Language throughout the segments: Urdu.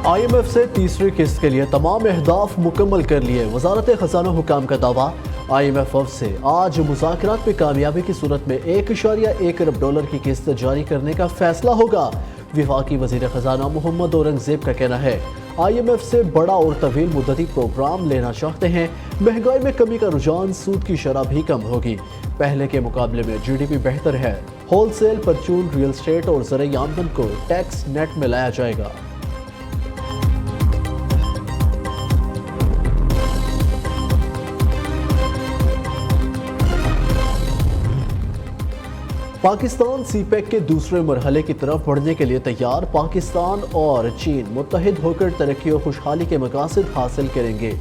IMF سے تیسری قسط کے لیے تمام اہداف مکمل کر لیے، وزارت خزانہ حکام کا دعویٰ۔ IMF سے آج مذاکرات میں کامیابی کی صورت میں 1.1 ارب ڈالر کی قسط جاری کرنے کا فیصلہ ہوگا۔ وفاقی وزیر خزانہ محمد اورنگزیب کا کہنا ہے IMF سے بڑا اور طویل مدتی پروگرام لینا چاہتے ہیں۔ مہنگائی میں کمی کا رجحان، سود کی شرح بھی کم ہوگی۔ پہلے کے مقابلے میں GDP بہتر ہے۔ ہول سیل، پرچون، ریل اسٹیٹ اور زرعی آمدن کو ٹیکس نیٹ میں لایا جائے گا۔ پاکستان سی پیک کے دوسرے مرحلے کی طرف بڑھنے کے لیے تیار۔ پاکستان اور چین متحد ہو کر ترقی و خوشحالی کے مقاصد حاصل کریں گے۔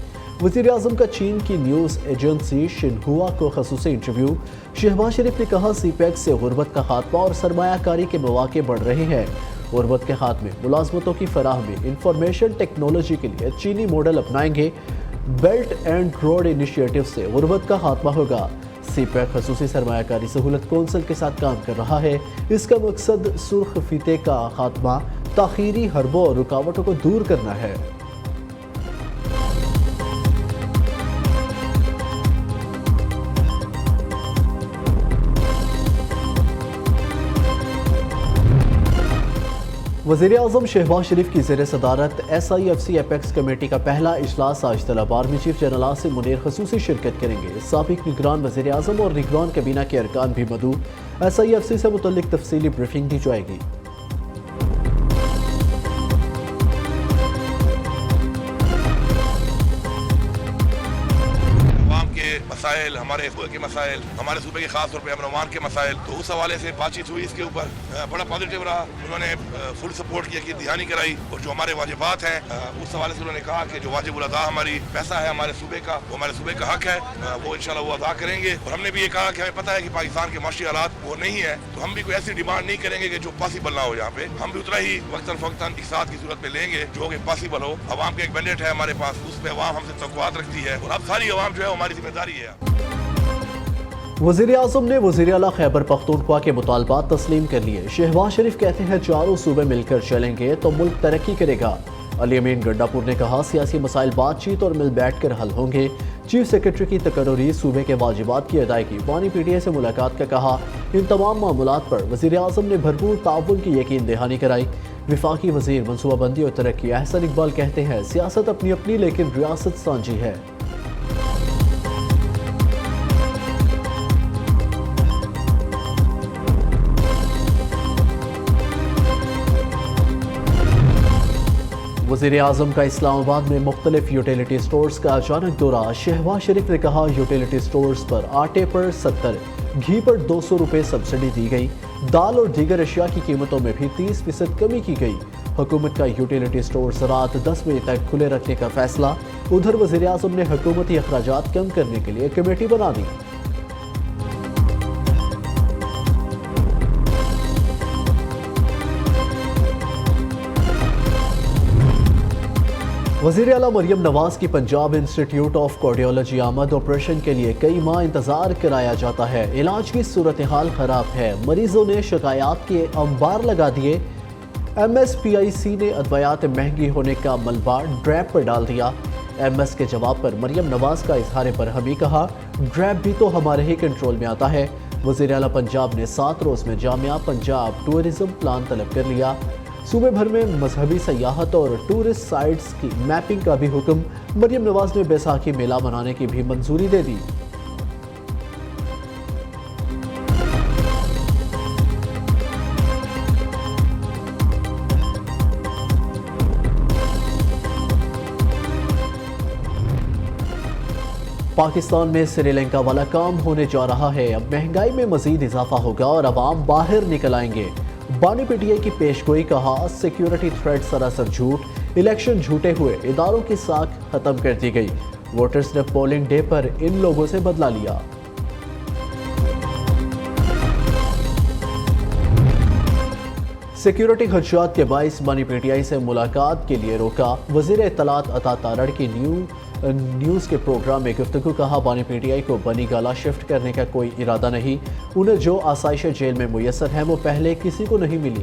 وزیر اعظم کا چین کی نیوز ایجنسی شنہوا کو خصوصی انٹرویو۔ شہباز شریف نے کہا سی پیک سے غربت کا خاتمہ اور سرمایہ کاری کے مواقع بڑھ رہے ہیں۔ غربت کے خاتمے، ملازمتوں کی فراہمی، انفارمیشن ٹیکنالوجی کے لیے چینی ماڈل اپنائیں گے۔ بیلٹ اینڈ روڈ انیشیٹو سے غربت کا خاتمہ ہوگا۔ سی پیک خصوصی سرمایہ کاری سہولت کونسل کے ساتھ کام کر رہا ہے۔ اس کا مقصد سرخ فیتے کا خاتمہ، تاخیری حربوں اور رکاوٹوں کو دور کرنا ہے۔ وزیر اعظم شہباز شریف کی زیر صدارت SIFC ایپیکس کمیٹی کا پہلا اجلاس آج طلب army chief general Asim Munir خصوصی شرکت کریں گے۔ سابق نگران وزیر اعظم اور نگران کابینہ کے ارکان بھی مدعو۔ SIFC سے متعلق تفصیلی بریفنگ دی جائے گی۔ مسائل، ہمارے صوبے کے مسائل، ہمارے صوبے کے خاص طور پہ امن و امان کے مسائل، تو اس حوالے سے بات چیت ہوئی۔ اس کے اوپر بڑا پازیٹیو رہا۔ انہوں نے فل سپورٹ کیا کہ دہانی کرائی، اور جو ہمارے واجبات ہیں اس حوالے سے انہوں نے کہا کہ جو واجب الادا ہماری پیسہ ہے ہمارے صوبے کا، وہ ہمارے صوبے کا حق ہے، وہ انشاءاللہ وہ ادا کریں گے۔ اور ہم نے بھی یہ کہا کہ ہمیں پتہ ہے کہ پاکستان کے معاشی حالات وہ نہیں ہے، تو ہم بھی کوئی ایسی ڈیمانڈ نہیں کریں گے کہ جو پاسبل نہ ہو۔ یہاں پہ ہم بھی اتنا ہی وقتاً فوقتاً اقتصاد کی صورت میں لیں گے جو کہ پاسبل ہو۔ عوام کا ایک مینڈیٹ ہے ہمارے پاس، اس پہ عوام ہم سے توقعات رکھتی ہے، اور اب ساری عوام جو ہے ہماری ذمہ داری ہے۔ وزیر اعظم نے وزیر اعلیٰ خیبر پختونخوا کے مطالبات تسلیم کر لیے۔ شہباز شریف کہتے ہیں چاروں صوبے مل کر چلیں گے تو ملک ترقی کرے گا۔ علی امین گنڈا پور نے کہا سیاسی مسائل بات چیت اور مل بیٹھ کر حل ہوں گے۔ چیف سیکرٹری کی تقرری، صوبے کے واجبات کی ادائیگی۔ بانی PTI سے ملاقات کا کہا ان تمام معاملات پر وزیر اعظم نے بھرپور تعاون کی یقین دہانی کرائی۔ وفاقی وزیر منصوبہ بندی اور ترقی احسن اقبال کہتے ہیں سیاست اپنی اپنی لیکن ریاست سانجھی ہے۔ وزیر اعظم کا اسلام آباد میں مختلف یوٹیلیٹی سٹورز کا اچانک دورہ۔ شہباز شریف نے کہا یوٹیلیٹی سٹورز پر آٹے پر 70، گھی پر 200 روپے سبسڈی دی گئی۔ دال اور دیگر اشیاء کی قیمتوں میں بھی 30% کمی کی گئی۔ حکومت کا یوٹیلیٹی سٹورز رات 10 بجے تک کھلے رکھنے کا فیصلہ۔ ادھر وزیر اعظم نے حکومتی اخراجات کم کرنے کے لیے کمیٹی بنا دی۔ وزیر اعلیٰ مریم نواز کی پنجاب انسٹیٹیوٹ آف کارڈیالوجی آمد۔ آپریشن کے لیے کئی ماہ انتظار کرایا جاتا ہے۔ علاج کی صورتحال خراب ہے، مریضوں نے شکایات کے انبار لگا دیے۔ MSPIC نے ادویات مہنگی ہونے کا ملبہ ڈریپ پر ڈال دیا۔ MS کے جواب پر مریم نواز کا اظہار برہمی، کہا ڈریپ بھی تو ہمارے ہی کنٹرول میں آتا ہے۔ وزیر اعلیٰ پنجاب نے 7 روز میں جامعہ پنجاب ٹورزم پلان طلب کر لیا۔ صوبے بھر میں مذہبی سیاحت اور ٹورسٹ سائٹس کی میپنگ کا بھی حکم۔ مریم نواز نے بیساکھی میلہ منانے کی بھی منظوری دے دی۔ پاکستان میں سری لنکا والا کام ہونے جا رہا ہے۔ اب مہنگائی میں مزید اضافہ ہوگا اور عوام باہر نکل آئیں گے۔ بانی PTI کی پیشگوئی، کہا سیکیورٹی تھریٹ سراسر جھوٹ، الیکشن جھوٹے ہوئے، اداروں کی ساکھ ختم کر دی گئی۔ ووٹرز نے پولنگ ڈے پر ان لوگوں سے بدلہ لیا۔ سیکیورٹی خدشات کے باعث بانی PTI سے ملاقات کے لیے روکا۔ وزیر اطلاعات عطا تارڑ کی نیوز کے پروگرام میں گفتگو، کہا بانی PTI کو بنی گالہ شفٹ کرنے کا کوئی ارادہ نہیں۔ انہیں جو آسائشیں جیل میں میسر ہیں وہ پہلے کسی کو نہیں ملی۔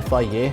FIA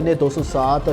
NA 207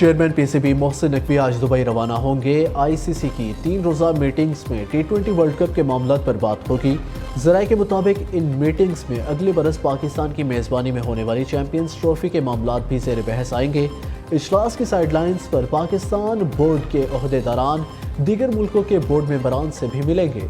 chairman P C B Mohsin Naqvi آج دبئی روانہ ہوں گے۔ آئی سی سی کی 3 روزہ میٹنگز میں T20 ورلڈ کپ کے معاملات پر بات ہوگی۔ ذرائع کے مطابق ان میٹنگز میں اگلے برس پاکستان کی میزبانی میں ہونے والی چیمپئنز ٹرافی کے معاملات بھی زیر بحث آئیں گے۔ اجلاس کی سائیڈ لائنز پر پاکستان بورڈ کے عہدیداران دیگر ملکوں کے بورڈ ممبران سے بھی ملیں گے۔